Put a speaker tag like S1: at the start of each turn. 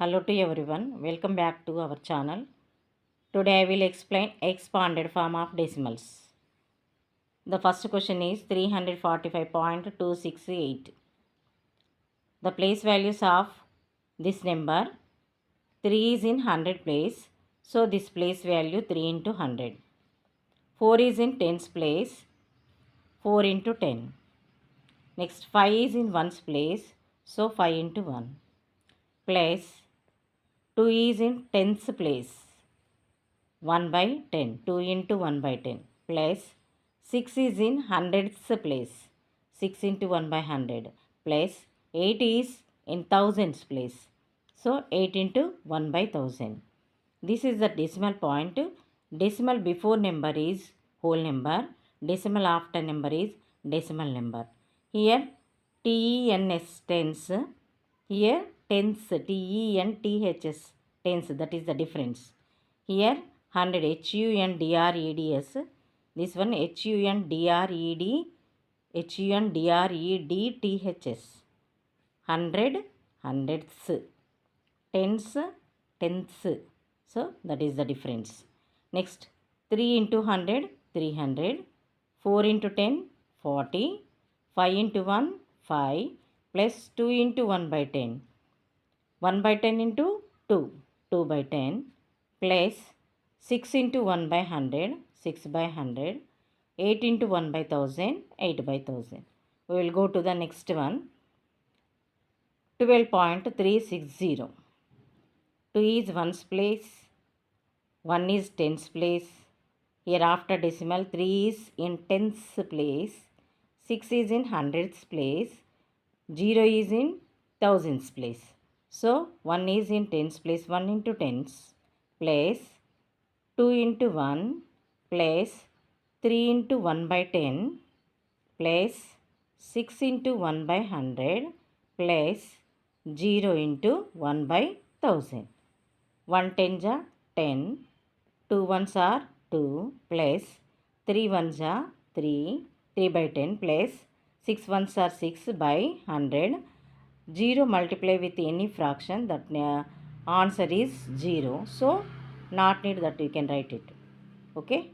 S1: Hello to everyone, welcome back to our channel. Today I will explain expanded form of decimals. The first question is 345.268. The place values of this number 3 is in 100 place, so this place value 3 into 100. 4 is in tens place, 4 into 10. Next 5 is in ones place, so 5 into 1. Place 2 is in tens place, 1 by 10, 2 into 1 by 10, plus 6 is in hundredths place, 6 into 1 by 100, plus 8 is in thousands place, so 8 into 1 by 1000. This is the decimal point. Decimal before number is whole number, decimal after number is decimal number. Here TENS tens, here tens, TENTHS tens, that is the difference. Here 100 HUNDREDS, this one HUNDREDTHS, 100 hundredths, tens tenths, so that is the difference. Next 3 into 100 300, 4 into 10 40, 5 into 1 5, plus 2 into 1 by 10, 1 by 10 into 2, 2 by 10, plus 6 into 1 by 100, 6 by 100, 8 into 1 by 1000, 8 by 1000. We will go to the next one. 12.360. 2 is ones place, 1 is tens place. Here after decimal 3 is in tens place, 6 is in hundredths place, 0 is in thousands place. So 1 is in tens place, 1 into tens, place 2 into 1, place 3 into 1 by 10, place 6 into 1 by 100, place 0 into 1 by 1000. 1 tens are 10, 2 ones are 2, plus 3 ones are 3, 3 by 10, plus 6 ones are 6 by 100. 0 multiply with any fraction, that answer is 0. So not need that you can write it. Okay.